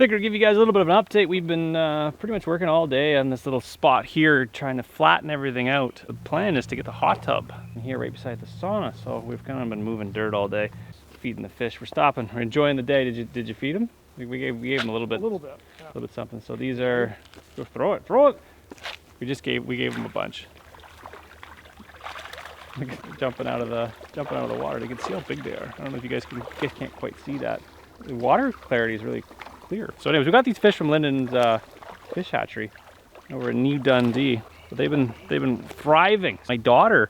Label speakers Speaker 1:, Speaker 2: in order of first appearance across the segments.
Speaker 1: Figured I'd give you guys a little bit of an update. We've been pretty much working all day on this little spot here, trying to flatten everything out. The plan is to get the hot tub here right beside the sauna. So we've kind of been moving dirt all day, feeding the fish. We're stopping. We're enjoying the day. Did you feed them? We gave them a little bit. Yeah. A little bit something. So these are. Go throw it. We gave them a bunch. Jumping out of the water. You can see how big they are. I don't know if you guys can't quite see that. The water clarity is really clear. So anyways, we got these fish from Lyndon's fish hatchery over in New Dundee. But they've been thriving. My daughter,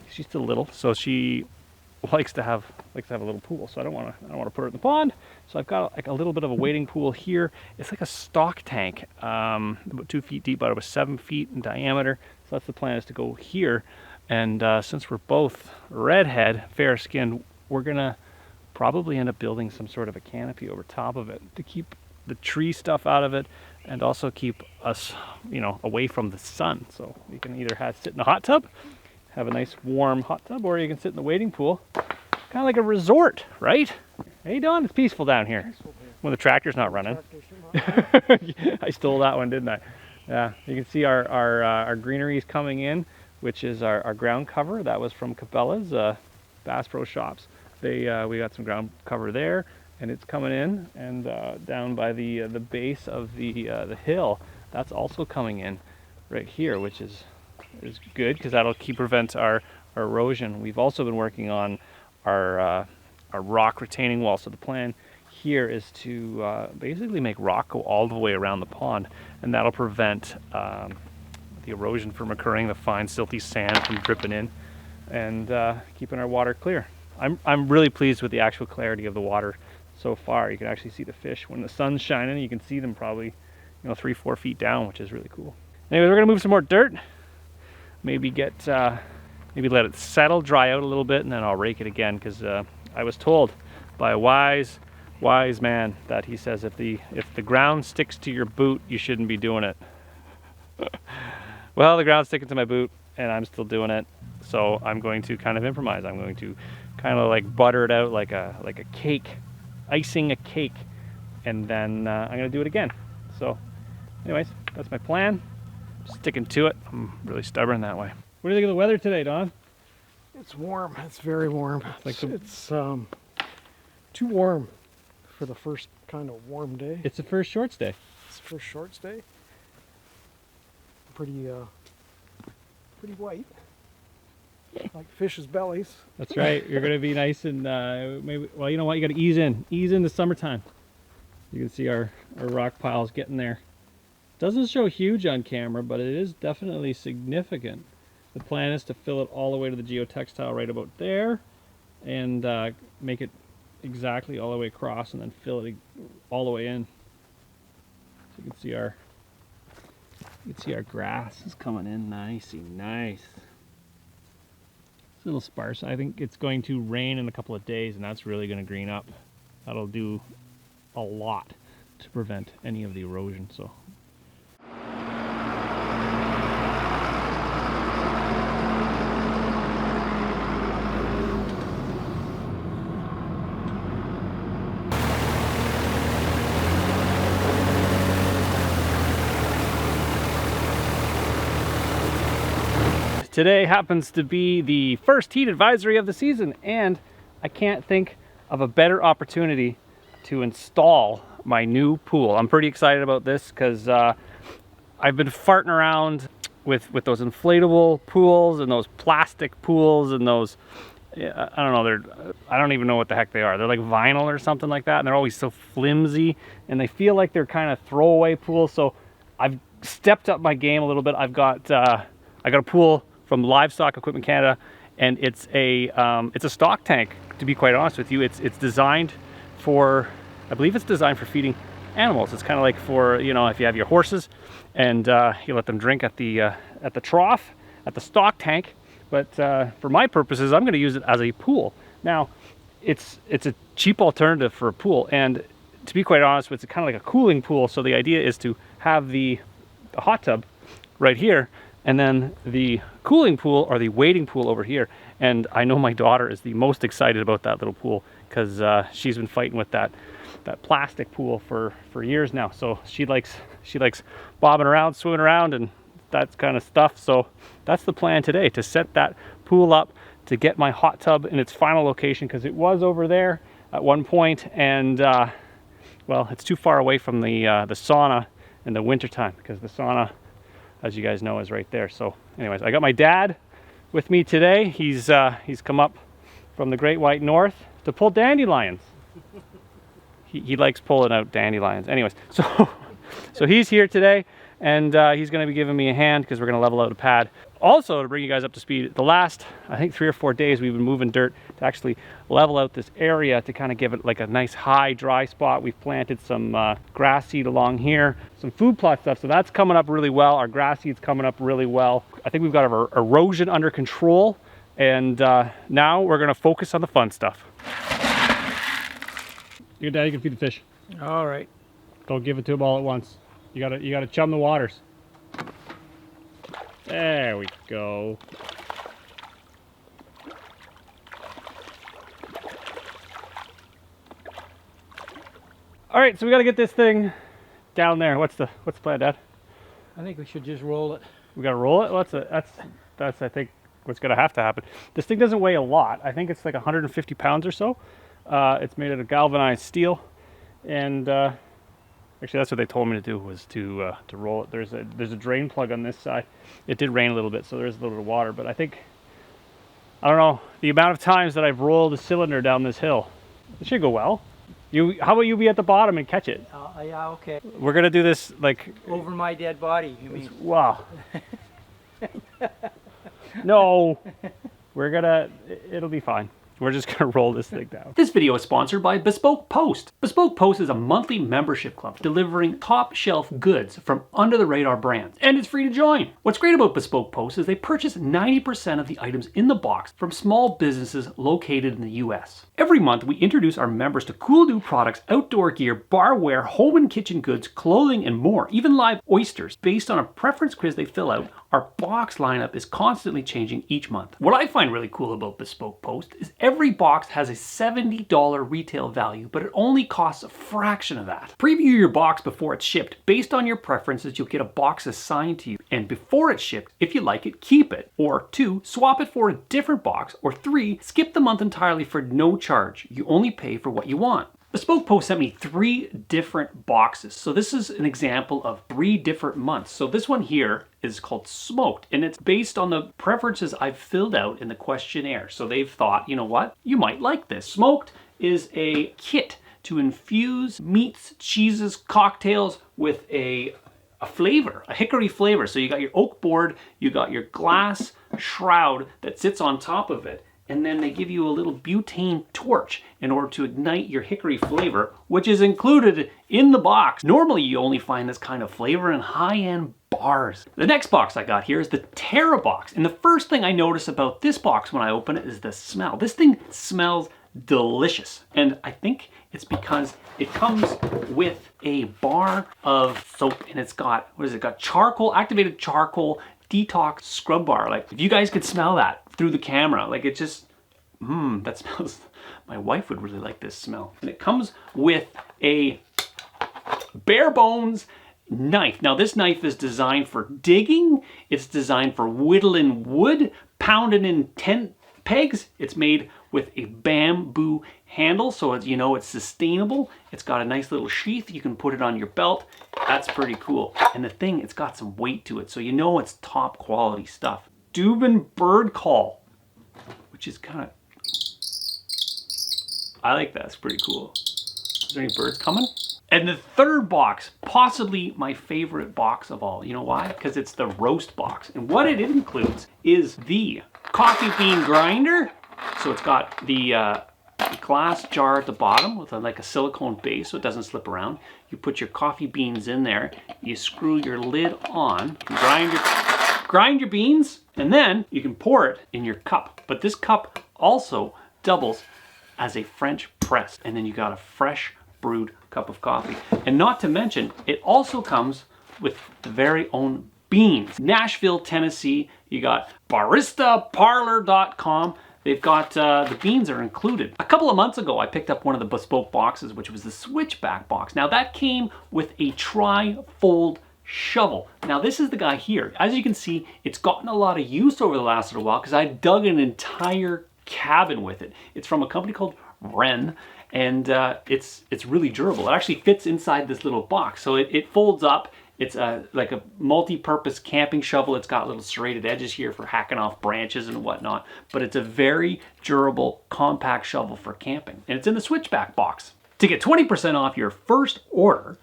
Speaker 1: she's still little, so she likes to have a little pool. So I don't want to put her in the pond. So I've got like a little bit of a wading pool here. It's like a stock tank, about 2 feet deep, about 7 feet in diameter. So that's the plan, is to go here. And since we're both redhead, fair-skinned, we're gonna probably end up building some sort of a canopy over top of it to keep the tree stuff out of it, and also keep us, away from the sun. So you can either sit in a hot tub, have a nice warm hot tub, or you can sit in the wading pool, kind of like a resort, right? Hey, Don, it's peaceful down here when the tractor's not running. I stole that one, didn't I? Yeah, you can see our greeneries coming in, which is our ground cover. That was from Cabela's Bass Pro Shops. We got some ground cover there, and it's coming in, and down by the base of the hill, that's also coming in right here, which is good because that'll prevent our erosion. We've also been working on our rock retaining wall. So the plan here is to basically make rock go all the way around the pond, and that'll prevent the erosion from occurring, the fine silty sand from dripping in, and keeping our water clear. I'm really pleased with the actual clarity of the water so far. You can actually see the fish when the sun's shining. You can see them probably 3-4 feet down, which is really cool. Anyway, we're gonna move some more dirt, maybe let it settle, dry out a little bit, and then I'll rake it again, because I was told by a wise man that he says if the ground sticks to your boot, you shouldn't be doing it. Well, the ground's sticking to my boot, and I'm still doing it. So I'm going to kind of improvise. I'm going to kind of like butter it out like a cake, icing a cake, and then I'm going to do it again. So anyways, that's my plan. Sticking to it. I'm really stubborn that way. What do you think of the weather today, Don?
Speaker 2: It's warm. It's very warm.
Speaker 1: It's
Speaker 2: too warm for the first kind of warm day.
Speaker 1: It's the first shorts day.
Speaker 2: It's the first shorts day. Pretty white, like fish's bellies.
Speaker 1: That's right. You're gonna be nice and maybe. Well, you know what? You got to ease in the summertime. You can see our rock piles getting there. Doesn't show huge on camera, but it is definitely significant. The plan is to fill it all the way to the geotextile right about there, and make it exactly all the way across, and then fill it all the way in. So you can see our grass is coming in nice. It's a little sparse. I think it's going to rain in a couple of days, and that's really going to green up. That'll do a lot to prevent any of the erosion. So. Today happens to be the first heat advisory of the season, and I can't think of a better opportunity to install my new pool. I'm pretty excited about this because I've been farting around with those inflatable pools and those plastic pools and those, I don't know, I don't even know what the heck they are. They're like vinyl or something like that, and they're always so flimsy, and they feel like they're kind of throwaway pools. So I've stepped up my game a little bit. I got a pool from Livestock Equipment Canada, and it's a stock tank. To be quite honest with you, it's designed for, I believe it's designed for feeding animals. It's kind of like for, if you have your horses and you let them drink at the trough at the stock tank. But for my purposes, I'm going to use it as a pool. Now, it's a cheap alternative for a pool, and to be quite honest, it's kind of like a cooling pool. So the idea is to have the hot tub right here, and then the cooling pool or the wading pool over here. And I know my daughter is the most excited about that little pool because she's been fighting with that plastic pool for years now. So she likes bobbing around, swimming around, and that kind of stuff. So that's the plan today, to set that pool up, to get my hot tub in its final location, because it was over there at one point, and well, it's too far away from the sauna in the wintertime, because the sauna, as you guys know, is right there. So anyways, I got my dad with me today. He's come up from the Great White North to pull dandelions. He likes pulling out dandelions. Anyways, so he's here today, and he's going to be giving me a hand, because we're going to level out a pad. Also, to bring you guys up to speed, the last, I think, 3 or 4 days, we've been moving dirt to actually level out this area, to kind of give it like a nice high dry spot. We've planted some grass seed along here, some food plot stuff, so that's coming up really well. Our grass seed's coming up really well. I think we've got our erosion under control, and now we're going to focus on the fun stuff. Your daddy can feed the fish.
Speaker 2: All right.
Speaker 1: Don't give it to him all at once. You gotta chum the waters. There we go. All right, so we gotta get this thing down there. What's the plan, Dad?
Speaker 2: I think we should just roll it.
Speaker 1: We gotta roll it. That's I think what's gonna have to happen. This thing doesn't weigh a lot. I think it's like 150 pounds or so. It's made out of galvanized steel, and actually that's what they told me to do, was to roll it. There's a drain plug on this side. It did rain a little bit, so there's a little bit of water, but I don't know, the amount of times that I've rolled a cylinder down this hill. It should go well. How about you be at the bottom and catch it?
Speaker 2: Yeah, okay.
Speaker 1: We're gonna do this like
Speaker 2: Over my dead body, you mean?
Speaker 1: wow. No, it'll be fine. We're just gonna roll this thing down. This video is sponsored by Bespoke Post. Bespoke Post is a monthly membership club delivering top shelf goods from under the radar brands, and it's free to join. What's great about Bespoke Post is they purchase 90% of the items in the box from small businesses located in the US. Every month we introduce our members to cool new products, outdoor gear, barware, home and kitchen goods, clothing, and more, even live oysters. Based on a preference quiz they fill out, our box lineup is constantly changing each month. What I find really cool about Bespoke Post is every box has a $70 retail value, but it only costs a fraction of that. Preview your box before it's shipped. Based on your preferences, you'll get a box assigned to you. And before it's shipped, if you like it, keep it. Or 2, swap it for a different box. Or 3, skip the month entirely for no charge. You only pay for what you want. Bespoke Post sent me 3 different boxes. So this is an example of 3 different months. So this one here is called Smoked, and it's based on the preferences I've filled out in the questionnaire. So they've thought, you know what, you might like this. Smoked is a kit to infuse meats, cheeses, cocktails with a flavor, a hickory flavor. So you got your oak board, you got your glass shroud that sits on top of it, and then they give you a little butane torch in order to ignite your hickory flavor, which is included in the box. Normally you only find this kind of flavor in high-end bars. The next box I got here is the Terra box, and the first thing I notice about this box when I open it is the smell. This thing smells delicious, and I think it's because it comes with a bar of soap, and it's got, what is it, got charcoal, activated charcoal detox scrub bar. Like, if you guys could smell that through the camera, like, it just, that smells, my wife would really like this smell. And it comes with a bare bones knife. Now this knife is designed for digging, it's designed for whittling wood, pounding in tent pegs. It's made with a bamboo handle, so as you know, it's sustainable. It's got a nice little sheath. You can put it on your belt. That's pretty cool. And the thing, it's got some weight to it, so you know it's top quality stuff. Dubin bird call, which is kind of, I like that. It's pretty cool. Is there any birds coming? And the third box, possibly my favorite box of all. You know why? Because it's the roast box. And what it includes is the coffee bean grinder. So it's got the glass jar at the bottom with like a silicone base so it doesn't slip around. You put your coffee beans in there, you screw your lid on, grind your beans, and then you can pour it in your cup. But this cup also doubles as a French press, and then you got a fresh brewed cup of coffee. And not to mention, it also comes with the very own beans. Nashville, Tennessee, you got baristaparlor.com.
Speaker 3: They've got, the beans are included. A couple of months ago, I picked up one of the Bespoke boxes, which was the switchback box. Now that came with a tri-fold shovel. Now this is the guy here. As you can see, it's gotten a lot of use over the last little while because I've dug an entire cabin with it. It's from a company called Ren, and it's really durable. It actually fits inside this little box, so it folds up. It's like a multi-purpose camping shovel. It's got little serrated edges here for hacking off branches and whatnot, but it's a very durable, compact shovel for camping, and it's in the switchback box. To get 20% off your first order,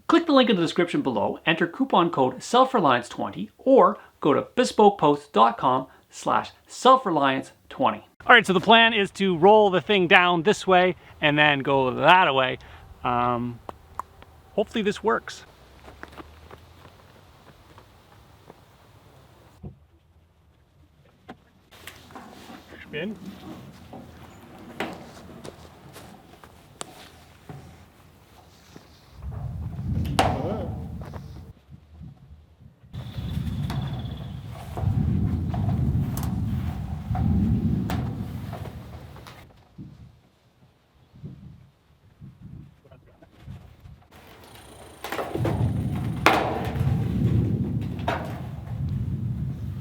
Speaker 3: click the link in the description below, enter coupon code SELFRELIANCE20, or go to bespokepost.com/selfreliance20.
Speaker 1: All right, so the plan is to roll the thing down this way and then go that way. Hopefully this works. Spin.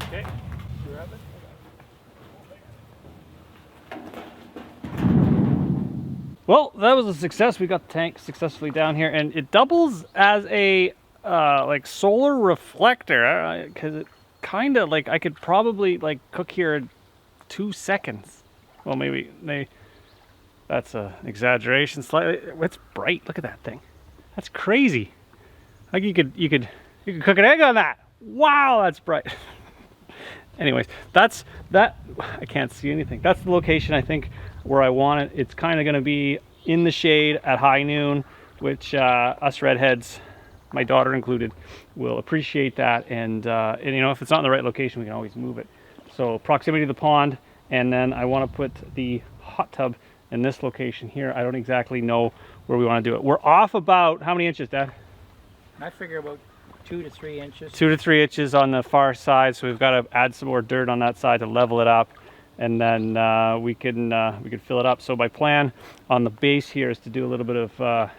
Speaker 1: Okay. Well, that was a success. We got the tank successfully down here, and it doubles as a like solar reflector, because it kind of like I could probably like cook here in 2 seconds. Well, maybe that's an exaggeration slightly. It's bright. Look at that thing. That's crazy. Like you could cook an egg on that. Wow, that's bright. Anyways, that's that. I can't see anything. That's the location I think where I want it. It's kind of going to be in the shade at high noon, which us redheads, my daughter included, will appreciate that. And you know, if it's not in the right location, we can always move it. So proximity to the pond, and then I want to put the hot tub in this location here. I don't exactly know where we want to do it. We're off about how many inches, Dad?
Speaker 4: I figure about 2 to 3 inches.
Speaker 1: 2 to 3 inches on the far side, so we've got to add some more dirt on that side to level it up, and then we can fill it up. So my plan on the base here is to do a little bit of I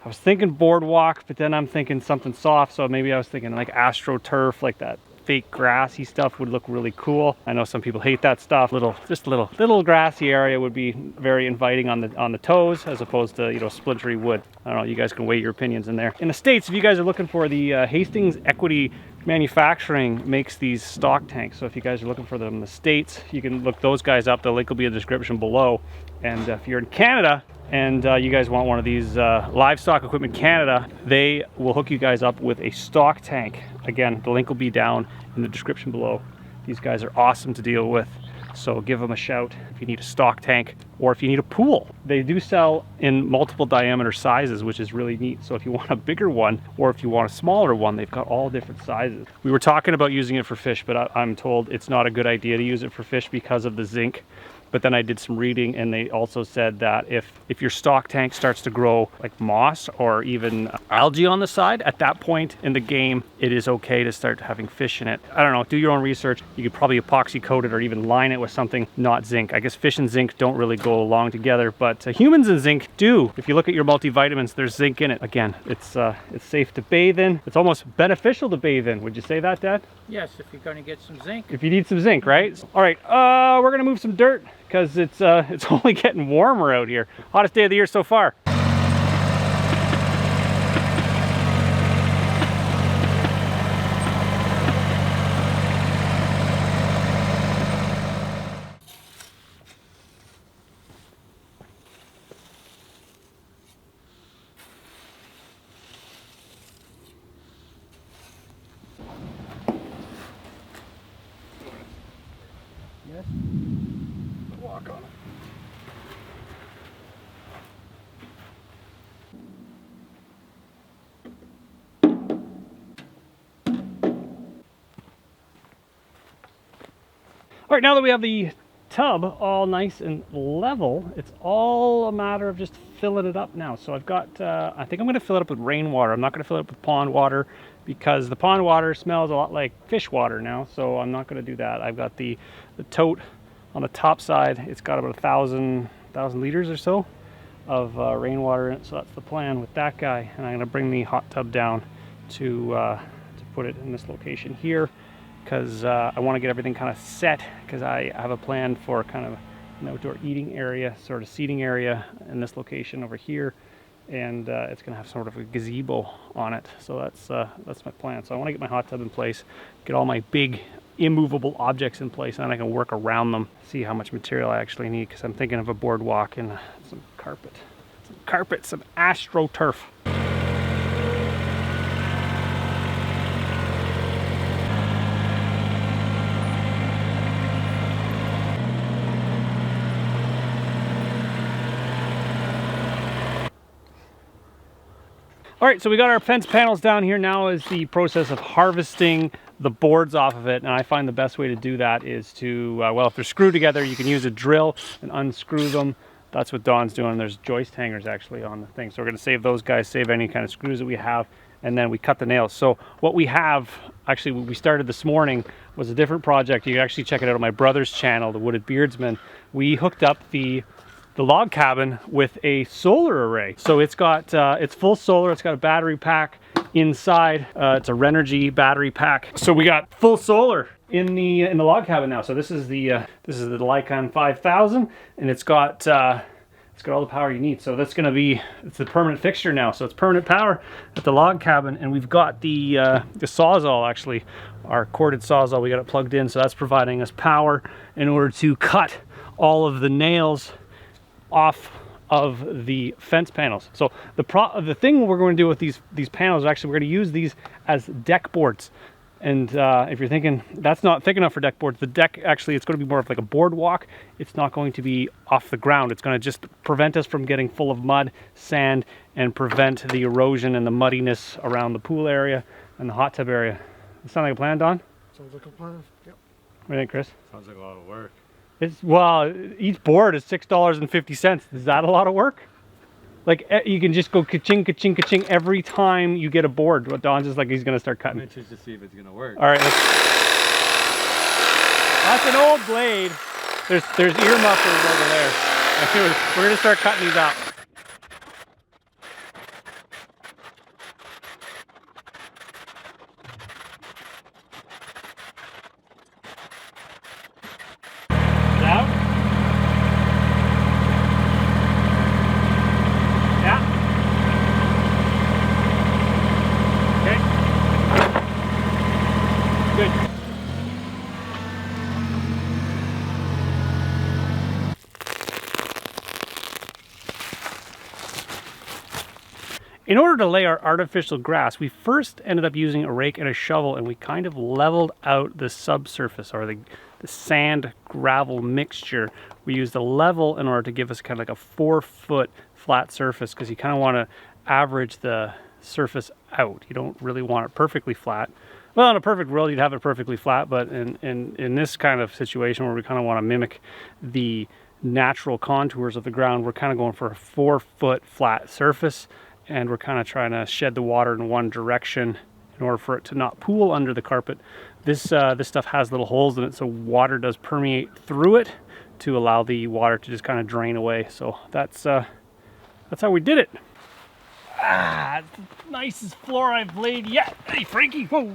Speaker 1: was thinking boardwalk, but then I'm thinking something soft, so maybe I was thinking like astro turf, like that fake grassy stuff would look really cool. I know some people hate that stuff. Just a little grassy area would be very inviting on the toes, as opposed to, you know, splintery wood. I don't know, you guys can weigh your opinions in there. In the States, if you guys are looking for the Hastings Equity Manufacturing makes these stock tanks. So if you guys are looking for them in the States, you can look those guys up. The link will be in the description below. And if you're in Canada and you guys want one of these Livestock Equipment Canada, they will hook you guys up with a stock tank. Again, the link will be down in the description below. These guys are awesome to deal with, so give them a shout if you need a stock tank or if you need a pool. They do sell in multiple diameter sizes, which is really neat. So if you want a bigger one or if you want a smaller one, they've got all different sizes. We were talking about using it for fish, but I'm told it's not a good idea to use it for fish because of the zinc. But then I did some reading, and they also said that if your stock tank starts to grow like moss or even algae on the side, at that point in the game, it is okay to start having fish in it. I don't know, do your own research. You could probably epoxy coat it or even line it with something not zinc. I guess fish and zinc don't really go along together, but humans and zinc do. If you look at your multivitamins, there's zinc in it. Again, it's safe to bathe in. It's almost beneficial to bathe in. Would you say that, Dad?
Speaker 4: Yes, if you're going to get some zinc.
Speaker 1: If you need some zinc, right? All right, we're gonna move some dirt, because it's only getting warmer out here. Hottest day of the year so far.
Speaker 4: Yes.
Speaker 1: Walk on it. All right, now that we have the tub all nice and level, it's all a matter of just filling it up now. So I've got, I think I'm gonna fill it up with rainwater. I'm not gonna fill it up with pond water because the pond water smells a lot like fish water now, so I'm not gonna do that. I've got the tote On the top side, it's got about 1,000 liters or so of rainwater in it. So that's the plan with that guy. And I'm gonna bring the hot tub down to put it in this location here, because I want to get everything kind of set, because I have a plan for kind of an outdoor eating area, sort of seating area in this location over here, and it's going to have sort of a gazebo on it. So that's my plan. So I want to get my hot tub in place, get all my big immovable objects in place, and then I can work around them, see how much material I actually need, because I'm thinking of a boardwalk and some carpet, some astro turf. All right, so we got our fence panels down here. Now is the process of harvesting the boards off of it, and I find the best way to do that is to, well, if they're screwed together, you can use a drill and unscrew them. That's what Don's doing. There's joist hangers actually on the thing. So we're gonna save those guys, save any kind of screws that we have, and then we cut the nails. So what we have, actually what we started this morning, was a different project. You can actually check it out on my brother's channel, The Wooded Beardsman. We hooked up the log cabin with a solar array. So it's got, it's full solar, it's got a battery pack inside. It's a Renergy battery pack. So we got full solar in the log cabin now. So this is the Lycon 5000, and it's got all the power you need. So that's gonna be, it's the permanent fixture now. So it's permanent power at the log cabin, and we've got the Sawzall, actually, our corded Sawzall, we got it plugged in, so that's providing us power in order to cut all of the nails off of the fence panels. So the thing we're going to do with these panels, actually, we're going to use these as deck boards. And if you're thinking that's not thick enough for deck boards, the deck, actually, it's going to be more of like a boardwalk. It's not going to be off the ground. It's going to just prevent us from getting full of mud, sand, and prevent the erosion and the muddiness around the pool area and the hot tub area. Does that sound like a plan, Don?
Speaker 2: Sounds like a plan. Yep.
Speaker 1: What do you think, Chris?
Speaker 5: Sounds like a lot of work.
Speaker 1: It's, well, each board is $6.50. Is that a lot of work? Like, you can just go ka-ching, ka-ching, ka-ching every time you get a board. What Don's just like, he's gonna start
Speaker 5: I'm
Speaker 1: cutting.
Speaker 5: interested to see if it's gonna work.
Speaker 1: All right, that's an old blade. There's ear mufflers over there. We're gonna start cutting these out. Out? Yeah. Okay. Good. In order to lay our artificial grass, we first ended up using a rake and a shovel, and we kind of leveled out the subsurface, or the sand gravel mixture. We used a level in order to give us kind of like a 4-foot flat surface, because you kind of want to average the surface out. You don't really want it perfectly flat. Well, in a perfect world, you'd have it perfectly flat, but in this kind of situation where we kind of want to mimic the natural contours of the ground, we're kind of going for a 4-foot flat surface, and we're kind of trying to shed the water in one direction in order for it to not pool under the carpet. This stuff has little holes in it, so water does permeate through it to allow the water to just kind of drain away. So that's how we did it. Ah, it's the nicest floor I've laid yet. Hey, Frankie, whoa.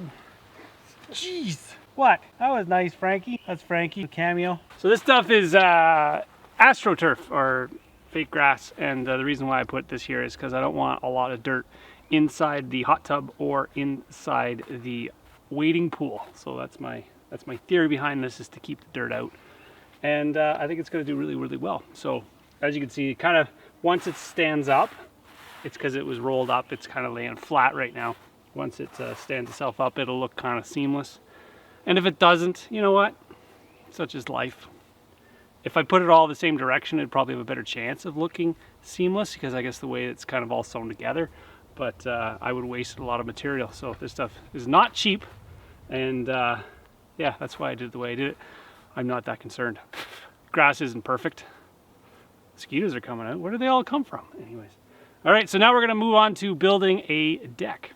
Speaker 1: Jeez. What? That was nice, Frankie. That's Frankie, a cameo. So this stuff is AstroTurf, or fake grass, and the reason why I put this here is because I don't want a lot of dirt inside the hot tub or inside the wading pool. So that's my theory behind this, is to keep the dirt out, and I think it's going to do really, really well. So as you can see, kind of once it stands up, it's because it was rolled up, it's kind of laying flat right now. Once it stands itself up, it'll look kind of seamless, and if it doesn't, you know what, such is life. If I put it all the same direction, it'd probably have a better chance of looking seamless, because I guess the way it's kind of all sewn together, but I would waste a lot of material. So this stuff is not cheap, and yeah, that's why I did it the way I did it. I'm not that concerned. Grass isn't perfect. Mosquitoes are coming out. Where do they all come from? Anyways. All right, so now we're gonna move on to building a deck.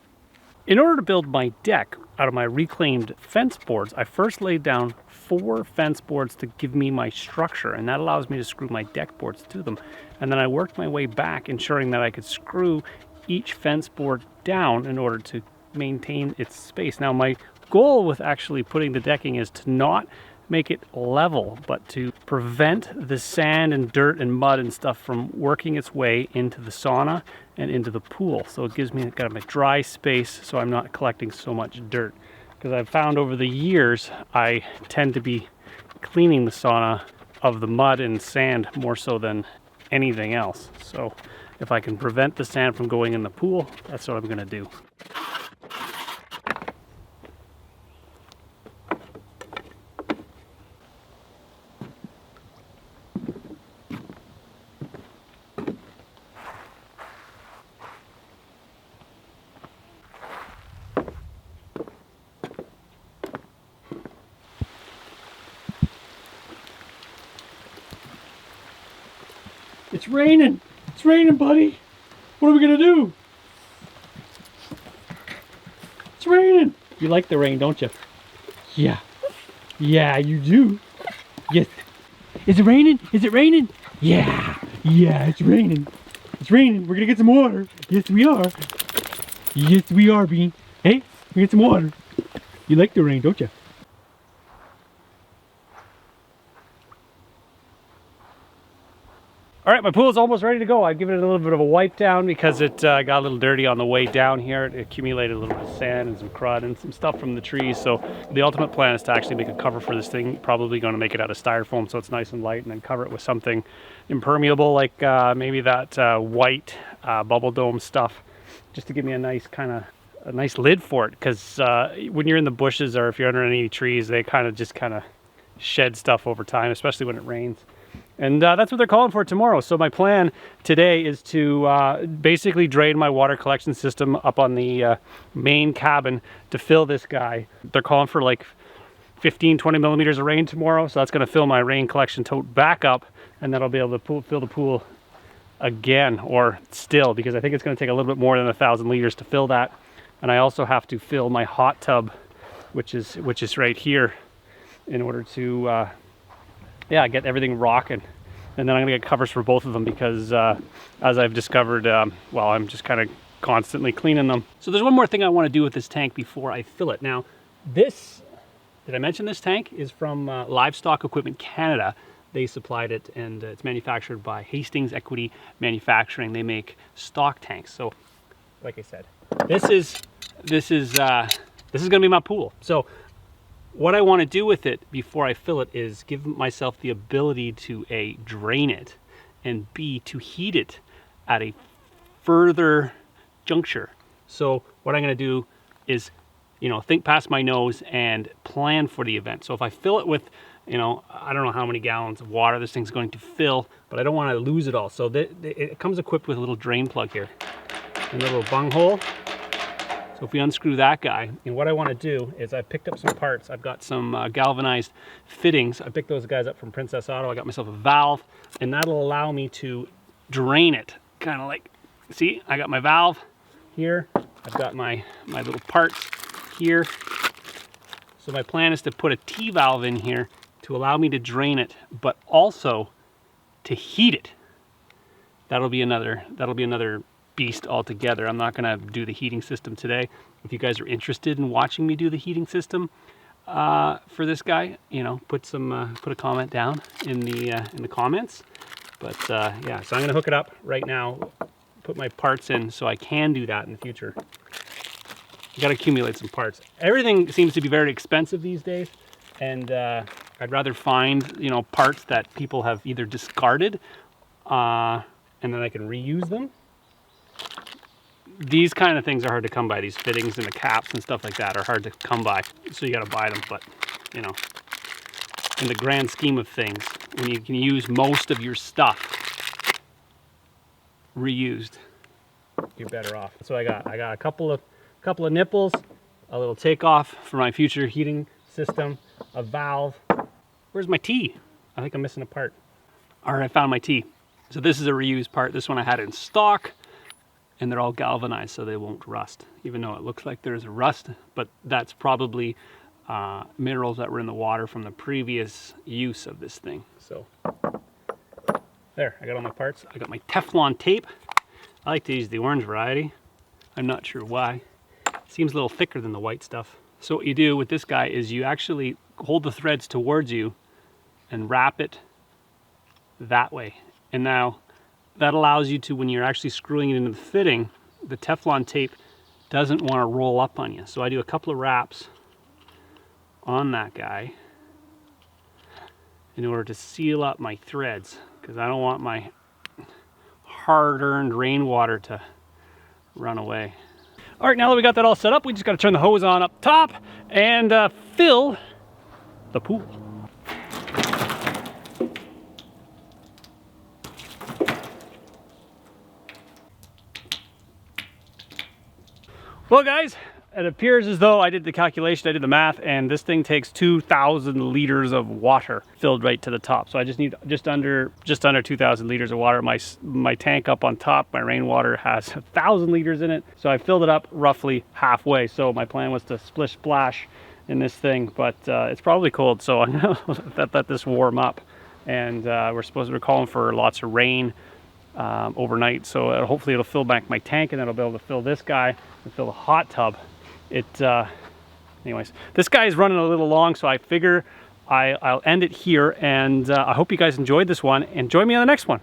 Speaker 1: In order to build my deck,
Speaker 3: out of my reclaimed fence boards, I first laid down 4 fence boards to give me my structure, and that allows me to screw my deck boards to them. And then I worked my way back, ensuring that I could screw each fence board down in order to maintain its space. Now, my goal with actually putting the decking is to not make it level, but to prevent the sand and dirt and mud and stuff from working its way into the sauna and into the pool. So it gives me kind of a dry space so I'm not collecting so much dirt. Because I've found over the years, I tend to be cleaning the sauna of the mud and sand more so than anything else. So if I can prevent the sand from going in the pool, that's what I'm gonna do. It's raining! It's raining, buddy! What are we gonna do? It's raining! You like the rain, don't you? Yeah. Yeah, you do. Yes. Is it raining? Is it raining? Yeah. Yeah, it's raining. It's raining. We're gonna get some water. Yes, we are. Yes, we are, Bean. Hey, we get some water. You like the rain, don't you? All right, my pool is almost ready to go. I've given it a little bit of a wipe down because it got a little dirty on the way down here. It accumulated a little bit of sand and some crud and some stuff from the trees. So the ultimate plan is to actually make a cover for this thing. Probably going to make it out of styrofoam so it's nice and light, and then cover it with something impermeable like maybe that white bubble dome stuff, just to give me a nice a nice lid for it. Because when you're in the bushes or if you're under any trees, they kind of shed stuff over time, especially when it rains. And that's what they're calling for tomorrow. So my plan today is to basically drain my water collection system up on the main cabin to fill this guy. They're calling for like 15-20 millimeters of rain tomorrow. So that's going to fill my rain collection tote back up, and then I'll be able to fill the pool again, or still, because I think it's going to take a little bit more than 1,000 liters to fill that. And I also have to fill my hot tub, which is right here, in order to yeah, get everything rocking. And then I'm gonna get covers for both of them because as I've discovered, well, I'm just kind of constantly cleaning them. So there's one more thing I want to do with this tank before I fill it. Now, did I mention this tank is from Livestock Equipment Canada. They supplied it, and it's manufactured by Hastings Equity Manufacturing. They make stock tanks. So, like I said, this is gonna be my pool. So what I want to do with it before I fill it is give myself the ability to A, drain it, and B, to heat it at a further juncture. So what I'm going to do is, think past my nose and plan for the event. So if I fill it with, I don't know how many gallons of water this thing's going to fill, but I don't want to lose it all. So it comes equipped with a little drain plug here and a little bung hole. So if we unscrew that guy, and what I want to do is I picked up some parts. I've got some galvanized fittings. I picked those guys up from Princess Auto. I got myself a valve, and that'll allow me to drain it. Kind of like, see, I got my valve here. I've got my little parts here. So my plan is to put a T-valve in here to allow me to drain it, but also to heat it. That'll be another beast altogether. I'm not going to do the heating system today. If you guys are interested in watching me do the heating system for this guy, put a comment down in the comments. But yeah, so I'm going to hook it up right now, put my parts in so I can do that in the future. You got to accumulate some parts. Everything seems to be very expensive these days, and I'd rather find parts that people have either discarded and then I can reuse them. These kind of things are hard to come by. These fittings and the caps and stuff like that are hard to come by. So you got to buy them. But, in the grand scheme of things, when you can use most of your stuff reused, you're better off. So I got a couple of nipples, a little takeoff for my future heating system, a valve. Where's my T? I think I'm missing a part. All right, I found my T. So this is a reused part. This one I had in stock. and they're all galvanized so they won't rust, even though it looks like there's rust, but that's probably minerals that were in the water from the previous use of this thing. So there, I got all my parts. I got my Teflon tape. I like to use the orange variety. I'm not sure why. It seems a little thicker than the white stuff. So what you do with this guy is you actually hold the threads towards you and wrap it that way. And now that allows you to, when you're actually screwing it into the fitting, the Teflon tape doesn't want to roll up on you. So I do a couple of wraps on that guy in order to seal up my threads, because I don't want my hard-earned rainwater to run away. All right, now that we got that all set up, we just got to turn the hose on up top and fill the pool. Well, guys, it appears as though I did the calculation, I did the math, and this thing takes 2,000 liters of water filled right to the top. So I just need just under 2,000 liters of water. My tank up on top, my rainwater has 1,000 liters in it. So I filled it up roughly halfway. So my plan was to splish splash in this thing, but it's probably cold. So I'm gonna let this warm up. And we're calling for lots of rain overnight. So hopefully it'll fill back my tank, and then I'll be able to fill this guy and fill the hot tub. Anyways, this guy is running a little long, so I figure I'll end it here, and I hope you guys enjoyed this one, and join me on the next one.